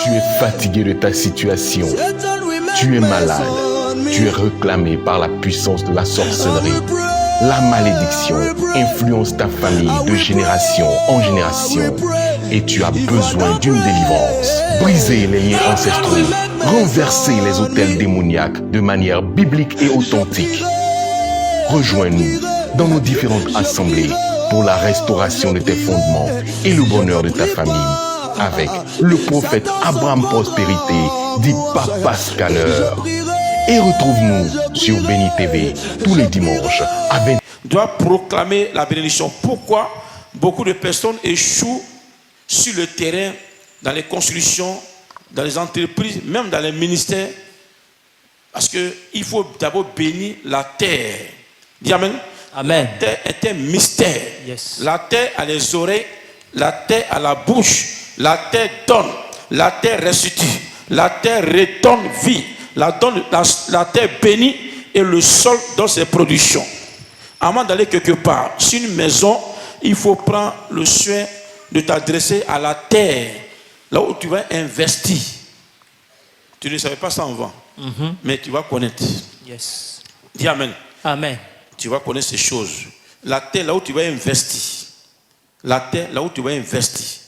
Tu es fatigué de ta situation. Tu es malade. Tu es réclamé par la puissance de la sorcellerie. La malédiction influence ta famille de génération en génération et tu as besoin d'une délivrance. Brisez les liens ancestraux, renversez les autels démoniaques de manière biblique et authentique. Rejoins-nous dans nos différentes assemblées pour la restauration de tes fondements et le bonheur de ta famille avec le prophète Abraham Prospérité, dit Papa Scanner. Et retrouve-nous sur Béni TV tous les dimanches à 20h. Doit proclamer la bénédiction. Pourquoi beaucoup de personnes échouent sur le terrain, dans les constructions, dans les entreprises, même dans les ministères? Parce qu'il faut d'abord bénir la terre. Dis Amen. Amen. La terre est un mystère. Yes. La terre a les oreilles, la terre a la bouche, la terre donne, la terre restitue, la terre redonne vie, la terre bénit et le sol donne ses productions. Avant d'aller quelque part, sur une maison, il faut prendre le soin de t'adresser à la terre, là où tu vas investir. Tu ne savais pas ça avant, mais tu vas connaître. Yes. Dis Amen. Amen. Tu vas connaître ces choses. La terre, là où tu vas investir. La terre, là où tu vas investir.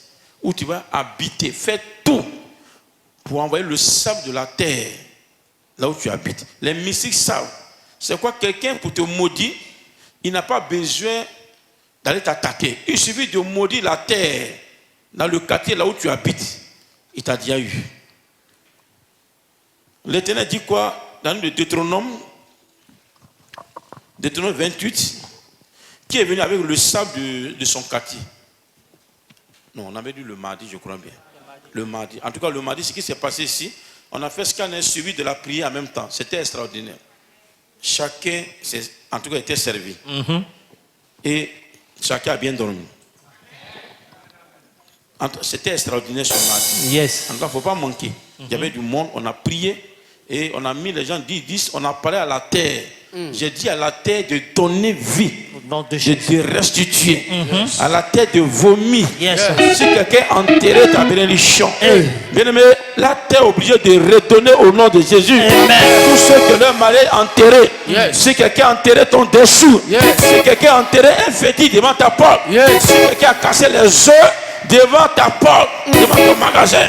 Où tu vas habiter. Fais tout pour envoyer le sable de la terre là où tu habites. Les mystiques savent. C'est quoi? Quelqu'un pour te maudire, il n'a pas besoin d'aller t'attaquer. Il suffit de maudire la terre dans le quartier là où tu habites. Il t'a déjà eu. L'Éternel dit quoi dans le Deutéronome 28, qui est venu avec le sable de son quartier. Non, on avait dit le mardi, je crois bien. Le mardi. En tout cas, le mardi, ce qui s'est passé ici, on a fait scanner suivi de la prière en même temps. C'était extraordinaire. Chacun, en tout cas, était servi. Et chacun a bien dormi. C'était extraordinaire ce mardi. Yes. En tout cas, il ne faut pas manquer. Il y avait du monde, on a prié et on a mis les gens 10, on a parlé à la terre. J'ai dit à la terre de donner vie, de restituer, à la terre de vomir. Yes. Si quelqu'un enterrait ta bénédiction, bien aimé, la terre est obligée de redonner au nom de Jésus. Amen. Tous ceux que leur mari est enterré, si quelqu'un a enterré ton dessous, si quelqu'un a enterré un fétiche devant ta porte, si quelqu'un a cassé les œufs devant ta porte, devant ton magasin,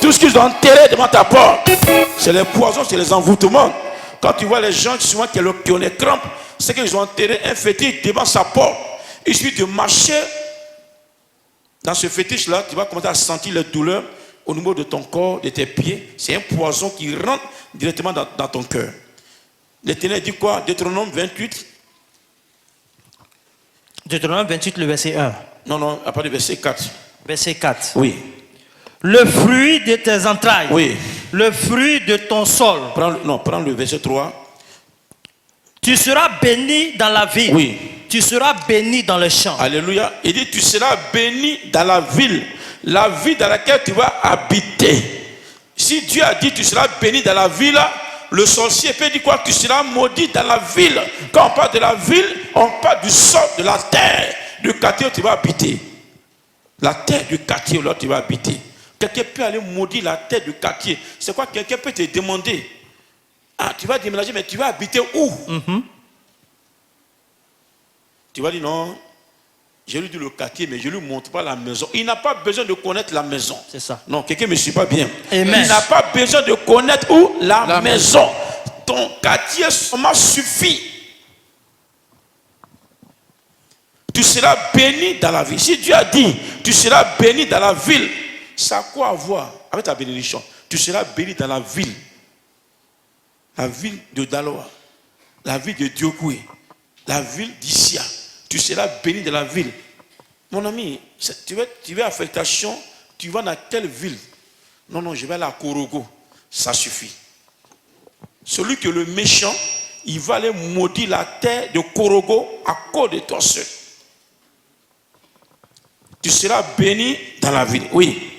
tout ce qu'ils ont enterré devant ta porte, c'est les poisons, c'est les envoûtements. Quand tu vois les gens souvent qui ont les crampes, c'est qu'ils ont enterré un fétiche devant sa porte. Il suffit de marcher dans ce fétiche-là, tu vas commencer à sentir les douleurs au niveau de ton corps, de tes pieds. C'est un poison qui rentre directement dans ton cœur. L'Éternel dit quoi? Deutéronome 28. Deutéronome 28, le verset 1. Non, à part du verset 4. Verset 4. Oui. Le fruit de tes entrailles. Oui. Le fruit de ton sol. Prends le verset 3. Tu seras béni dans la ville. Oui. Tu seras béni dans le champ. Alléluia. Il dit, tu seras béni dans la ville dans laquelle tu vas habiter. Si Dieu a dit, tu seras béni dans la ville, le sorcier peut dire quoi? Tu seras maudit dans la ville. Quand on parle de la ville, on parle du sol, de la terre, du quartier où tu vas habiter. La terre du quartier où tu vas habiter. Quelqu'un peut aller maudire la terre du quartier. C'est quoi? Quelqu'un peut te demander, tu vas déménager, mais tu vas habiter où? Tu vas dire non, je lui dis le quartier, mais je ne lui montre pas la maison. Il n'a pas besoin de connaître la maison. C'est ça. Non, quelqu'un ne me suit pas bien. Amen. Il n'a pas besoin de connaître où? La maison. Ton quartier seulement suffit. Tu seras béni dans la ville. Si Dieu a dit, tu seras béni dans la ville, ça a quoi à voir avec ta bénédiction? Tu seras béni dans la ville. La ville de Daloa, la ville de Diokoué, la ville d'Issia. Tu seras béni dans la ville. Mon ami, tu veux affectation, tu vas dans quelle ville? Non, je vais aller à Korogo. Ça suffit. Celui que le méchant, il va aller maudire la terre de Korogo à cause de toi seul. Tu seras béni dans la ville. Oui.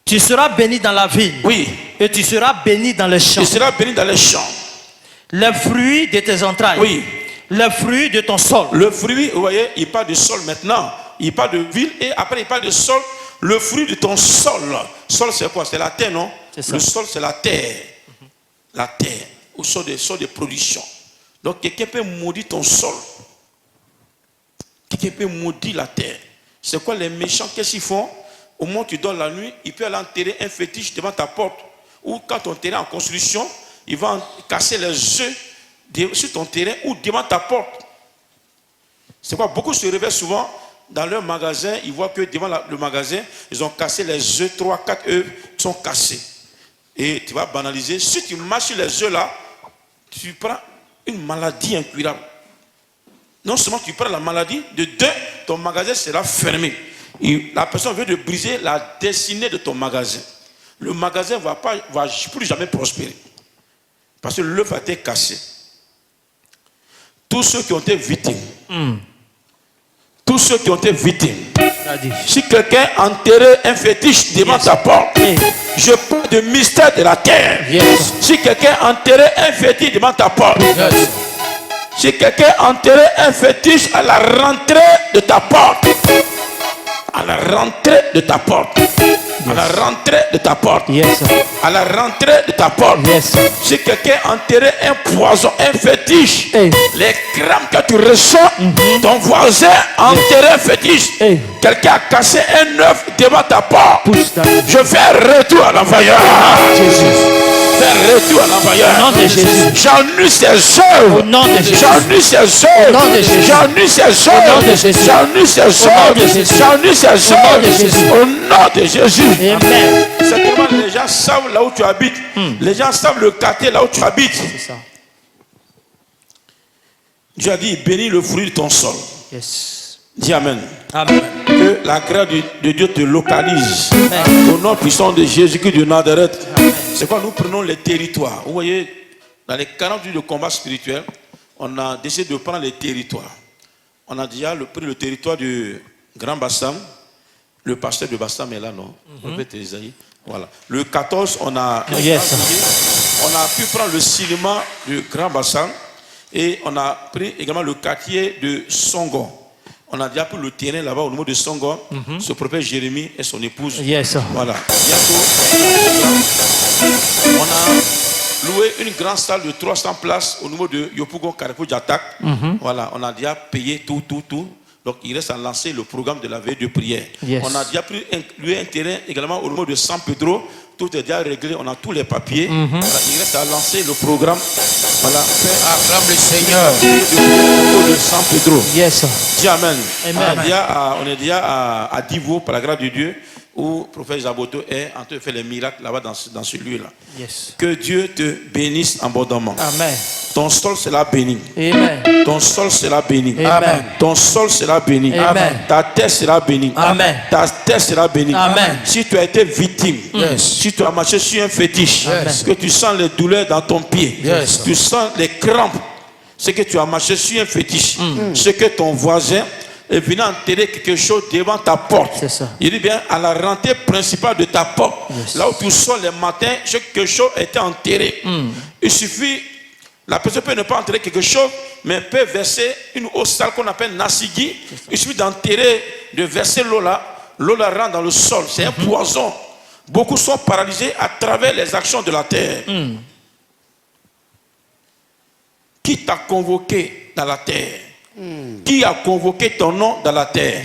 Tu seras béni dans la ville. Oui. Et tu seras béni dans les champs. Tu seras béni dans les champs. Les fruits de tes entrailles. Oui. Les fruits de ton sol. Le fruit, vous voyez, il parle du sol maintenant. Il parle de ville et après il parle de sol. Le fruit de ton sol. Sol, c'est quoi? C'est la terre, non? Le sol, c'est la terre. La terre. Ou sol de production. Donc, quelqu'un peut maudire ton sol. Quelqu'un peut maudire la terre. C'est quoi les méchants? Qu'est-ce qu'ils font? Au moment où tu dors la nuit, il peut aller enterrer un fétiche devant ta porte. Ou quand ton terrain est en construction, il va casser les œufs sur ton terrain ou devant ta porte. C'est quoi? Beaucoup se réveillent souvent dans leur magasin, ils voient que devant le magasin, ils ont cassé les œufs, 3, 4 œufs sont cassés. Et tu vas banaliser. Si tu marches sur les œufs là, tu prends une maladie incurable. Non seulement tu prends la maladie, de deux, ton magasin sera fermé. Et la personne veut de briser la destinée de ton magasin. Le magasin ne va plus jamais prospérer. Parce que l'œuf a été cassé. Tous ceux qui ont été victimes. Tous ceux qui ont été victimes. Si quelqu'un a enterré un fétiche devant ta porte, je parle de mystère de la terre. Si quelqu'un a enterré un fétiche devant ta porte, si quelqu'un a enterré un fétiche à la rentrée de ta porte, à la rentrée de ta porte, à la rentrée de ta porte, à la rentrée de ta porte, si quelqu'un a enterré un poison, un fétiche, les crampes que tu ressens, ton voisin a enterré un fétiche, quelqu'un a cassé un œuf devant ta porte, je fais retour à l'envoyeur. Fais retour à l'envoyeur. Au nom de Jésus. J'ennuie ses œuvres. Au nom de Jésus. J'ennuie ses œuvres. Au nom de Jésus. J'ennuie ses Au nom de œuvres. Jésus. J'ennuie ses Au nom de œuvres. Jésus. J'ennuie ses Au nom de Jésus. œuvres. Au nom de Jésus. Amen. Certainement, les gens savent là où tu habites. Les gens savent le quartier là où tu habites. C'est ça. Dieu a dit, bénis le fruit de ton sol. Yes. Dis Amen. Amen. Que la grâce de Dieu te localise. Amen. Au nom puissant de Jésus-Christ de Nazareth. C'est quoi? Nous prenons les territoires. Vous voyez, dans les 40 jours de combat spirituel, on a décidé de prendre les territoires. On a déjà pris le territoire du Grand Bassam. Le pasteur de Bassam est là, non? Voilà. Le 14, on a pu prendre le cinéma du Grand Bassam. Et on a pris également le quartier de Songon. On a déjà pris le terrain là-bas au niveau de Songon. Ce prophète Jérémie et son épouse. Voilà. Bientôt, on a loué une grande salle de 300 places au niveau de Yopougon Carrefour d'Attaque. Voilà. On a déjà payé tout. Donc il reste à lancer le programme de la veille de prière. On a déjà loué un terrain également au niveau de San Pedro. Tout est déjà réglé, on a tous les papiers. Voilà, il reste à lancer le programme. Voilà. Acclame le Seigneur. De San Pedro. Dis Amen. Amen. On est déjà à Divo, par la grâce de Dieu, où le prophète Jaboto est en train de faire les miracles là-bas dans ce lieu-là. Que Dieu te bénisse abondamment. Amen. Ton sol sera béni. Amen. Ton sol sera béni. Amen. Ton sol sera béni. Amen. Ta terre sera bénie. Amen. Ta terre sera bénie. Amen. Si tu as été victime, si tu as marché sur un fétiche, que tu sens les douleurs dans ton pied, tu sens les crampes, c'est que tu as marché sur un fétiche, c'est que ton voisin est venu enterrer quelque chose devant ta porte. C'est ça. Il dit bien à la rentrée principale de ta porte, là où tu sors les matins, quelque chose était enterré. Il suffit, la personne peut ne pas enterrer quelque chose, mais peut verser une eau sale qu'on appelle nasigi. Il suffit d'enterrer, de verser l'eau là rentre dans le sol. C'est un poison. Beaucoup sont paralysés à travers les actions de la terre. Qui t'a convoqué dans la terre? Qui a convoqué ton nom dans la terre?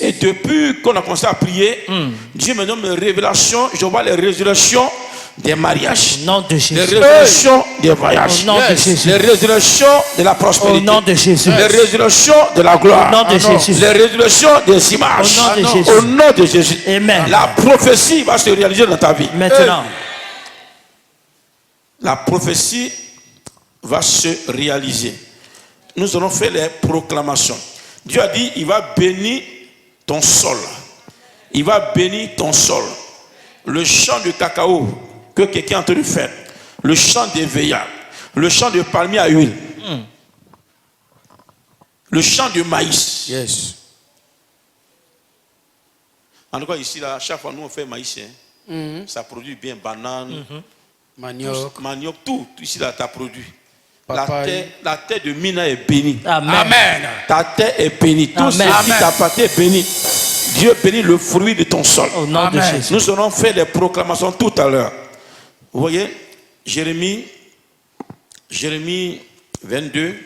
Et depuis qu'on a commencé à prier, Dieu me donne une révélation. Je vois les résurrections des mariages, les résurrections des voyages, les résurrections de la prospérité, les résurrections de la gloire, les résurrections des images. Au nom de Jésus. Amen. La prophétie va se réaliser dans ta vie. Maintenant. La prophétie va se réaliser. Nous allons faire les proclamations. Dieu a dit, il va bénir ton sol. Il va bénir ton sol. Le champ de cacao que quelqu'un est en train de faire. Le champ des veillards. Le champ de palmier à huile. Le champ de maïs. En tout cas, ici, là, chaque fois nous on fait maïs. Ça produit bien banane, manioc, tout ici là, tu as produit. La terre de Mina est bénie. Amen. Amen. Ta terre est bénie. Tout ce Amen. qui t'appartient est béni. Dieu bénit le fruit de ton sol. Au nom de Amen. Jésus. Nous allons faire des proclamations tout à l'heure. Vous voyez, Jérémie 22.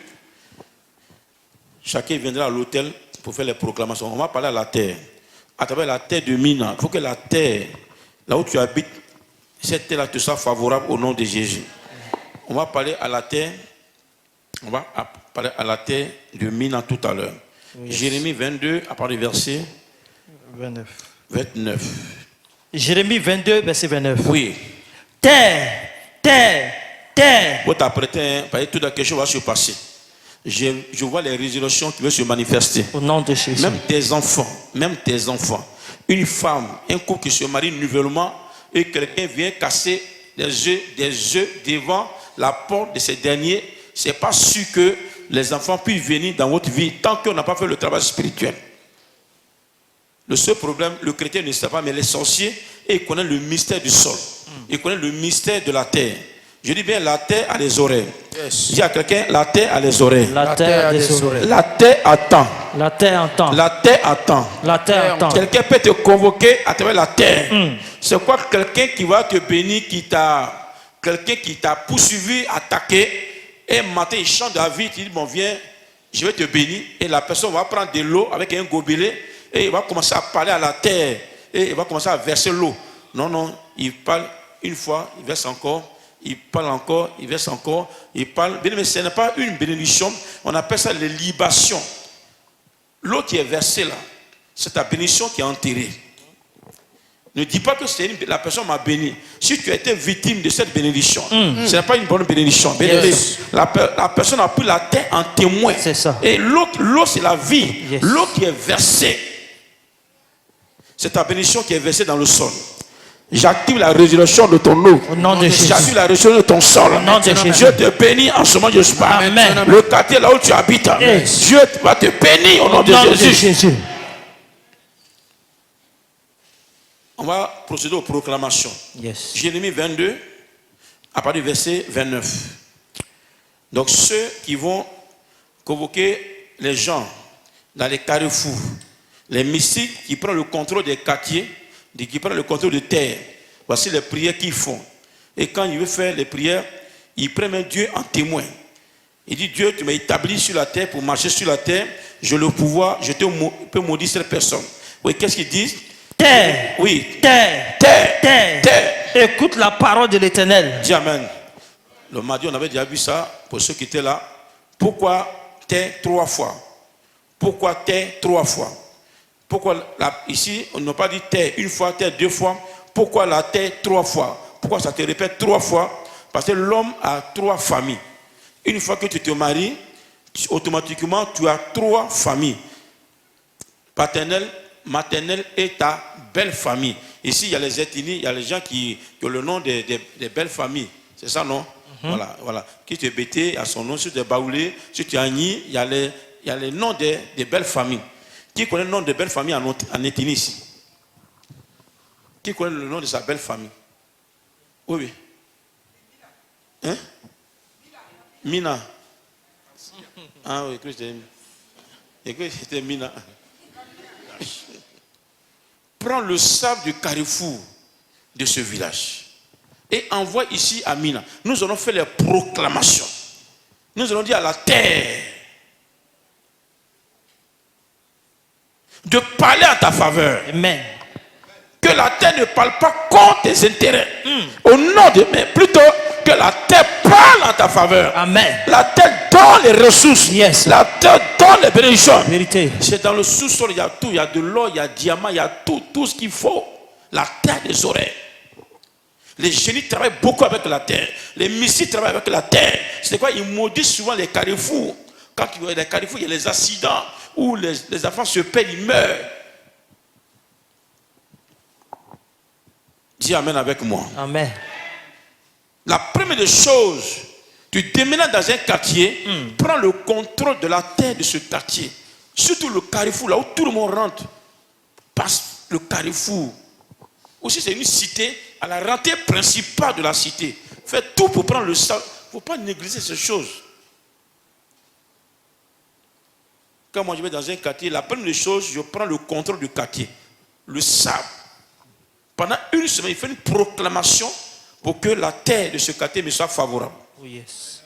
Chacun viendra à l'hôtel pour faire les proclamations. On va parler à la terre. À travers la terre de Mina. Il faut que la terre, là où tu habites, cette terre-là te soit favorable au nom de Jésus. On va parler à la terre. On va parler à la terre de Mina tout à l'heure. Yes. Jérémie 22, à partir du verset 29. Jérémie 22, verset 29. Oui. Terre. Pour t'apprêter, tout quelque chose va se passer. Je vois les résurrections qui vont se manifester. Au nom de Jésus. Même tes enfants. Une femme, un couple qui se marie nouvellement et quelqu'un vient casser des œufs devant la porte de ces derniers. C'est pas sûr que les enfants puissent venir dans votre vie tant qu'on n'a pas fait le travail spirituel. Le seul problème, le chrétien ne sait pas, mais les sorciers, ils connaissent le mystère du sol. Ils connaissent le mystère de la terre. Je dis bien, la terre a les oreilles. Yes. Dis à quelqu'un, la terre a les oreilles. La terre a des oreilles. La terre attend. La terre entend. La terre attend. La terre entend. Quelqu'un peut te convoquer à travers la terre. C'est quoi quelqu'un qui va te bénir, quelqu'un qui t'a poursuivi, attaqué, et un matin il chante la vie, il dit bon viens, je vais te bénir, et la personne va prendre de l'eau avec un gobelet, et il va commencer à parler à la terre, et il va commencer à verser l'eau. Non, il parle une fois, il verse encore, il parle encore, il verse encore, il parle. Mais ce n'est pas une bénédiction, on appelle ça les libations. L'eau qui est versée là, c'est ta bénédiction qui est enterrée. Ne dis pas que la personne m'a béni. Si tu as été victime de cette bénédiction, ce n'est pas une bonne bénédiction. Yes. La personne a pris la terre en témoin. C'est ça. Et l'eau c'est la vie. Yes. L'eau qui est versée, c'est ta bénédiction qui est versée dans le sol. J'active la résurrection de ton eau. Au nom de Jésus. J'active la résurrection de ton sol. Au nom de Jésus. Dieu te bénit en ce moment, je parle. Amen. Le quartier là où tu habites, Yes. Dieu va te bénir au nom de Jésus. On va procéder aux proclamations. Yes. Jérémie 22, à partir du verset 29. Donc ceux qui vont convoquer les gens dans les carrefours, les mystiques qui prennent le contrôle des quartiers, qui prennent le contrôle de terre, voici les prières qu'ils font. Et quand ils veulent faire les prières, ils prennent Dieu en témoin. Il dit Dieu, tu m'as établi sur la terre pour marcher sur la terre, j'ai le pouvoir, je peux maudire cette personne. Oui, qu'est-ce qu'ils disent? Terre. Oui. Terre. Écoute la parole de l'Éternel. Dis Amen. Le mardi, on avait déjà vu ça, pour ceux qui étaient là. Pourquoi terre 3 fois? Pourquoi terre 3 fois? Pourquoi ici, on n'a pas dit terre 1 fois, terre 2 fois. Pourquoi la terre 3 fois? Pourquoi ça te répète 3 fois? Parce que l'homme a 3 familles. Une fois que tu te maries, automatiquement, tu as 3 familles. Paternelle, maternelle et ta belle famille. Ici, il y a les ethnies, il y a les gens qui ont le nom des belles familles. C'est ça, non? Voilà. Qui te bêté à son nom, si tu es baoulé, si tu es agni, il y a les noms des belles familles. Qui connaît le nom des belles familles en ethnie ici? Qui connaît le nom de sa belle famille? Oui. Hein? Mina. Ah oui, c'était Mina. Prends le sable du carrefour de ce village et envoie ici à Mina. Nous allons faire les proclamations. Nous allons dire à la terre de parler à ta faveur. Amen. Que la terre ne parle pas contre tes intérêts. Au nom de, mais plutôt que la terre parle en ta faveur. Amen. La terre donne les ressources. Yes. La terre donne les bénédictions. Vérité. C'est dans le sous-sol, il y a tout. Il y a de l'or, il y a diamant, il y a tout ce qu'il faut. La terre des oreilles. Les génies travaillent beaucoup avec la terre. Les mystiques travaillent avec la terre. C'est quoi? Ils maudissent souvent les carrefours. Quand il y a des carrefours, il y a les accidents où les enfants se perdent, ils meurent. Dis Amen avec moi. Amen. La première des choses, tu déménages dans un quartier, prends le contrôle de la terre de ce quartier. Surtout le carrefour, là où tout le monde rentre. Passe le carrefour. Aussi, c'est une cité, à la rentrée principale de la cité. Fais tout pour prendre le sable. Il ne faut pas négliger ces choses. Quand moi je vais dans un quartier, la première des choses, je prends le contrôle du quartier. Le sable. Pendant une semaine, il fait une proclamation pour que la terre de ce quartier me soit favorable. Oh yes.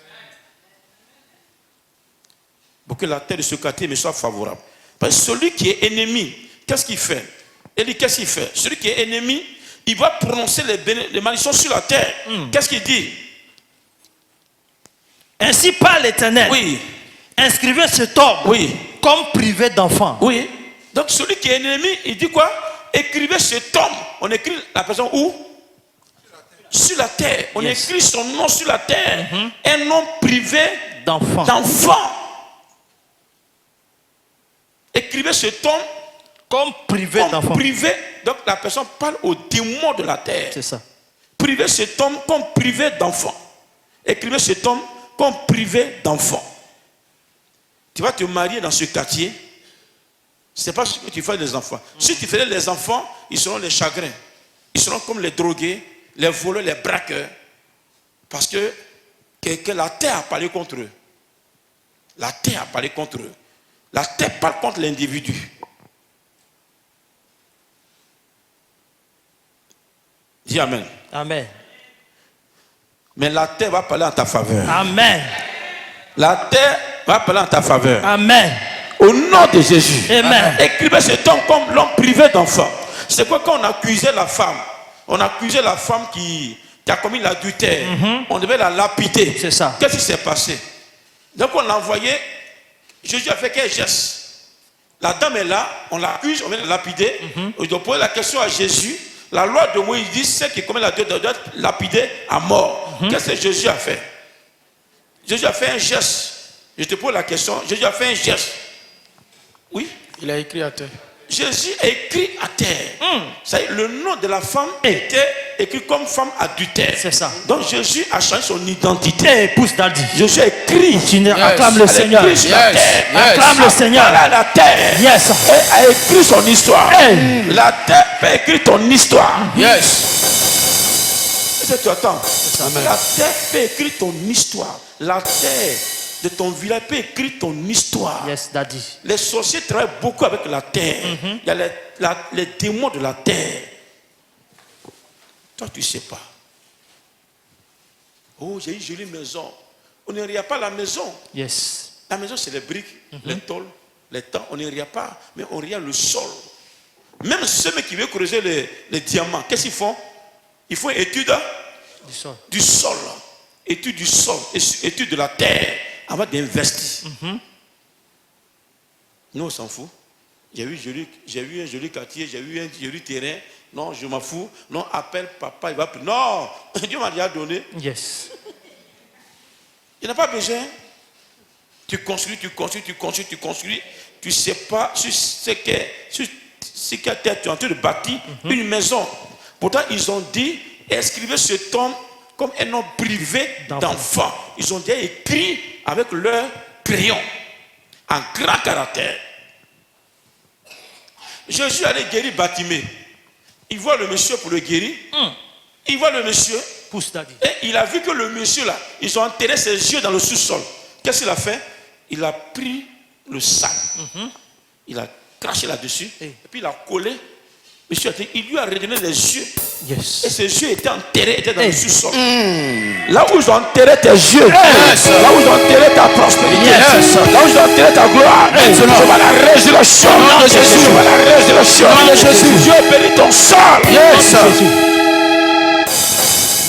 Pour que la terre de ce quartier me soit favorable. Parce que celui qui est ennemi, qu'est-ce qu'il fait? Il dit, qu'est-ce qu'il fait? Celui qui est ennemi, il va prononcer les malédictions sur la terre. Qu'est-ce qu'il dit? Ainsi parle l'Éternel. Oui. Inscrivez cet homme comme privé d'enfant. Oui. Donc celui qui est ennemi, il dit quoi? Écrivez cet homme. On écrit la personne où? Sur la terre. On écrit son nom sur la terre. Un nom privé d'enfant. Écrivez cet homme comme privé d'enfant. Privé. Donc la personne parle au démon de la terre. C'est ça. Privez cet homme comme privé d'enfant. Écrivez cet homme comme privé d'enfant. Tu vas te marier dans ce quartier. Ce n'est pas ce que tu fais des enfants. Si tu faisais les enfants, ils seront les chagrins. Ils seront comme les drogués, les voleurs, les braqueurs. Parce que la terre a parlé contre eux. La terre a parlé contre eux. La terre parle contre l'individu. Dis Amen. Amen. Mais la terre va parler en ta faveur. Amen. La terre va parler en ta faveur. Amen. Au nom de Jésus. Amen. Écrivez cet homme comme l'homme privé d'enfant. C'est quoi quand on accusait la femme? On accusait la femme qui a commis l'adultère. On devait la lapider. C'est ça. Qu'est-ce qui s'est passé? Donc on l'a envoyé. Jésus a fait quel geste? La dame est là, on l'accuse, on vient la lapider. On doit poser la question à Jésus. La loi de Moïse dit ceux qui commettent l'adultère doivent être lapidés à mort. Qu'est-ce que Jésus a fait? Jésus a fait un geste. Je te pose la question. Jésus a fait un geste. Oui. Il a écrit à terre. Jésus a écrit à terre. C'est le nom de la femme était écrit comme femme adultère. C'est ça. Donc Jésus a changé son identité. Pousse Daddy. Jésus a écrit. Acclame le Seigneur. Acclame le Seigneur. La terre. Yes. A écrit son histoire. La terre a écrit ton histoire. Yes. Est-ce que tu attends? La terre peut écrire ton histoire. La terre de ton village peut écrire ton histoire. Yes, Daddy. Les sorciers travaillent beaucoup avec la terre. Il y a les démons de la terre. Toi, tu ne sais pas. Oh, j'ai une jolie maison. On ne regarde pas la maison. Yes. La maison, c'est les briques, les tôles, les temps. On ne regarde pas, mais on regarde le sol. Même ceux qui veulent creuser les diamants, qu'est-ce qu'ils font? Ils font une étude du sol. Étude du sol, étude de la terre, avant d'investir. Nous, on s'en fout. J'ai eu un joli quartier, j'ai eu un joli terrain. Non, je m'en fous. Non, appelle papa, il va plus. Non, Dieu m'a déjà donné. Yes. Il n'a pas besoin. Tu construis. Tu ne sais pas sur ce que tu es en train de bâtir une maison. Pourtant, ils ont dit, inscrivez cet homme comme un homme privé d'enfant. Ils ont déjà écrit avec leur crayon, en grand caractère. Jésus allait guérir Bartimée. Il voit le monsieur pour le guérir. Il voit le monsieur. Et il a vu que le monsieur là, ils ont enterré ses yeux dans le sous-sol. Qu'est-ce qu'il a fait? Il a pris le sac. Il a craché là-dessus. Et puis il a collé. Monsieur, il lui a redonné les yeux. Yes. Et ses yeux étaient enterrés, étaient dans le sous-sol. Là où ils ont enterré tes yeux, là où ils ont enterré ta prospérité, là où ils ont enterré ta gloire, je vois la résurrection. Je vois la résurrection. Dieu bénit ton sol.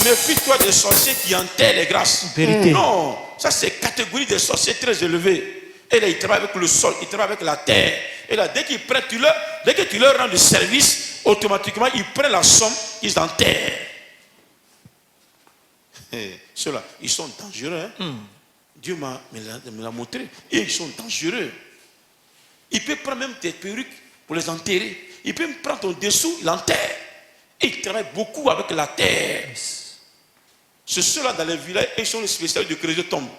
Méfie-toi des sorciers qui enterrent les grâces. Vérité. Non, ça c'est catégorie des sorciers très élevés. Et là, ils travaillent avec le sol, ils travaillent avec la terre. Et là, dès que tu leur rends du service, automatiquement, ils prennent la somme, ils enterrent. Ceux-là, ils sont dangereux. Dieu me l'a montré. Et ils sont dangereux. Il peut prendre même tes perruques pour les enterrer. Il peut même prendre ton dessous, il enterre. Et ils travaillent beaucoup avec la terre. C'est ceux-là dans les villages, ils sont les spécialistes de creuser tombes.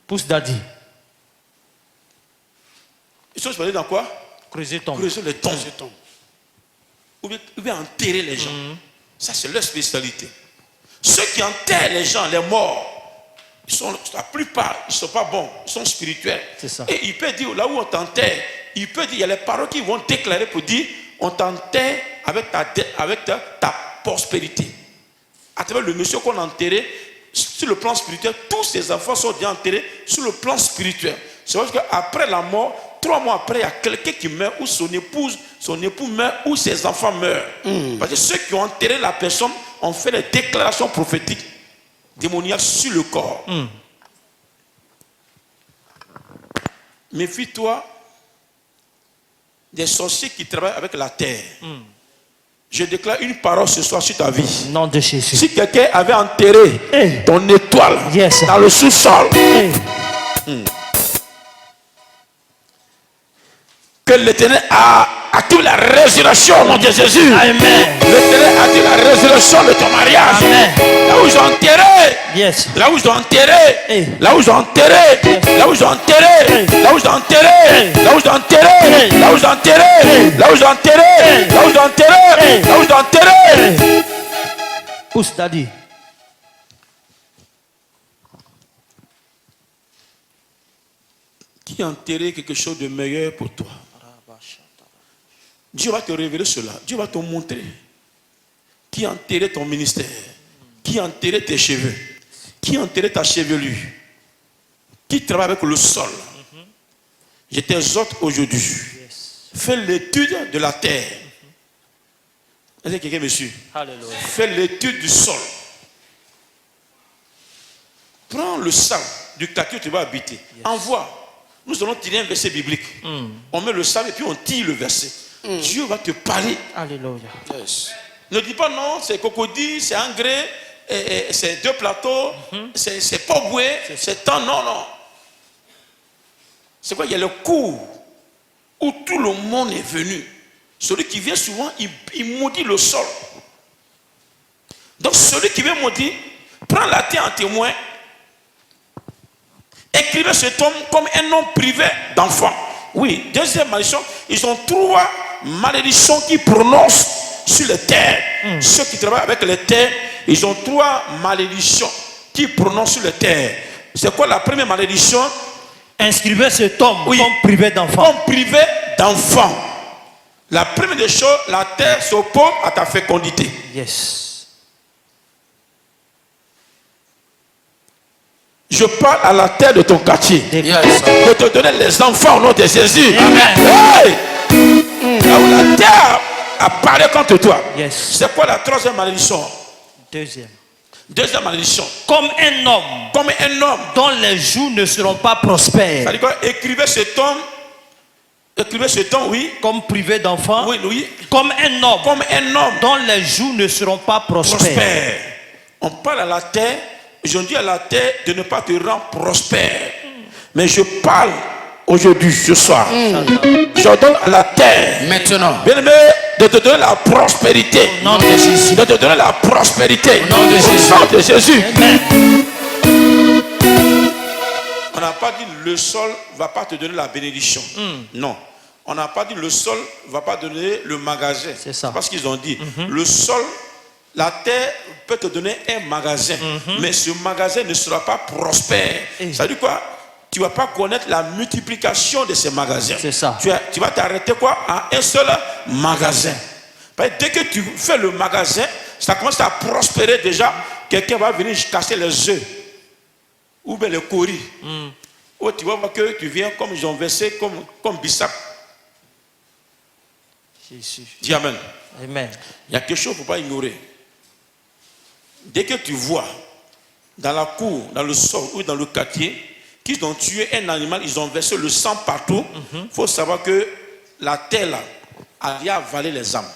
Pousse Daddy. Ils sont spécialisés dans quoi? Creuser tombe. Creuser les tombes. Ou bien enterrer les gens. Ça, c'est leur spécialité. Ceux qui enterrent les gens, les morts, la plupart, ils ne sont pas bons, ils sont spirituels. C'est ça. Et il peut dire, là où on t'enterre, il peut dire, il y a les paroles qui vont déclarer pour dire, on t'enterre avec ta prospérité. À travers le monsieur qu'on a enterré, sur le plan spirituel, tous ses enfants sont déjà enterrés sur le plan spirituel. C'est parce qu'après la mort, 3 mois après, il y a quelqu'un qui meurt, ou son époux meurt, ou ses enfants meurent. Parce que ceux qui ont enterré la personne ont fait des déclarations prophétiques démoniaques sur le corps. Méfie-toi des sorciers qui travaillent avec la terre. Je déclare une parole ce soir sur ta vie. Nom de Jésus. Si quelqu'un avait enterré ton étoile dans le sous-sol, que l'Éternel active la résurrection au nom de Jésus. Amen. L'Éternel active la résurrection de ton mariage. Amen. Là où ils ont enterré. Yes. Là où ils ont enterré. Là où ils ont enterré. Là où ils ont enterré. Là où ils ont enterré. Là où ils ont enterré. Là où ils ont enterré. Là où ils ont enterré. Là où ils ont enterré. Là où ils ont enterré. Pousse, daddy. Qui a enterré quelque chose de meilleur pour toi? Dieu va te révéler cela. Dieu va te montrer. Qui a enterré ton ministère? Qui a enterré tes cheveux? Qui a enterré ta chevelure? Qui travaille avec le sol? Je t'exhorte aujourd'hui. Fais l'étude de la terre. Est-ce que quelqu'un me suit? Alléluia. Fais l'étude du sol. Prends le sable du quartier où tu vas habiter. Envoie. Nous allons tirer un verset biblique. On met le sable et puis on tire le verset. Dieu va te parler. Alléluia. Yes. Ne dis pas non, c'est cocody, c'est engrais, c'est 2 plateaux, c'est pas boué, c'est tant. Non, non. C'est quoi? Il y a le cours où tout le monde est venu. Celui qui vient souvent, il maudit le sol. Donc celui qui vient maudire, prend la terre en témoin. Écrivez ce tome comme un nom privé d'enfant. Oui, deuxième malédiction, ils ont 3 malédictions qui prononcent sur les terres. Ceux qui travaillent avec les terres, ils ont 3 malédictions qui prononcent sur les terres. C'est quoi la première malédiction? Inscrivez ce tome comme privé d'enfant. Comme privé d'enfant. La première des choses, la terre s'oppose à ta fécondité. Yes. Je parle à la terre de ton quartier. Yes. De te donner les enfants au nom de Jésus. Amen. Hey! Là où la terre apparaît contre toi. Yes. C'est quoi la 3e malédiction? Deuxième malédiction. Comme un homme dont les jours ne seront pas prospères. Ça dit quoi? Écrivez ce tome. Écrivez ce tome, oui. Comme privé d'enfant. Oui, oui. Comme un homme. Dont les jours ne seront pas prospères. On parle à la terre. Je dis à la terre de ne pas te rendre prospère. Mais je parle aujourd'hui, ce soir. Je donne à la terre. Maintenant. Bien aimé, de te donner la prospérité. Au nom de Jésus. De te donner la prospérité. Au nom de Jésus. Au nom de Jésus. Amen. On n'a pas dit le sol ne va pas te donner la bénédiction. Non. On n'a pas dit le sol ne va pas donner le magasin. C'est ça. C'est pas ce qu'ils ont dit. Le sol, la terre peut te donner un magasin. Mais ce magasin ne sera pas prospère. Ça veut dire quoi? Tu ne vas pas connaître la multiplication de ces magasins. C'est ça. Tu vas t'arrêter quoi? À un seul magasin. Parce que dès que tu fais le magasin, ça commence à prospérer déjà. Quelqu'un va venir casser les œufs. Ou bien le coris. Ou tu vas voir que tu viens comme ils ont versé, comme Bissap. Dis Amen. Amen. Il y a quelque chose qu'il ne faut pas ignorer. Dès que tu vois dans la cour, dans le sol ou dans le quartier, qu'ils ont tué un animal, ils ont versé le sang partout, il faut savoir que la terre là a avalé les âmes.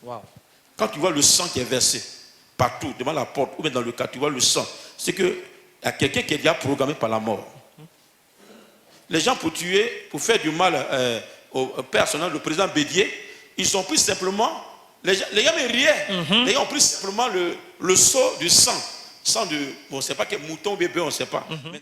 Wow. Quand tu vois le sang qui est versé partout, devant la porte ou bien dans le quartier, tu vois le sang, c'est qu'il y a quelqu'un qui est déjà programmé par la mort. Les gens pour tuer, pour faire du mal au personnel, le président Bédier, ils ont pris simplement, les gens me riaient, les gens ont pris simplement le seau du sang. Sang de, on ne sait pas quel mouton, bébé, on ne sait pas. Mais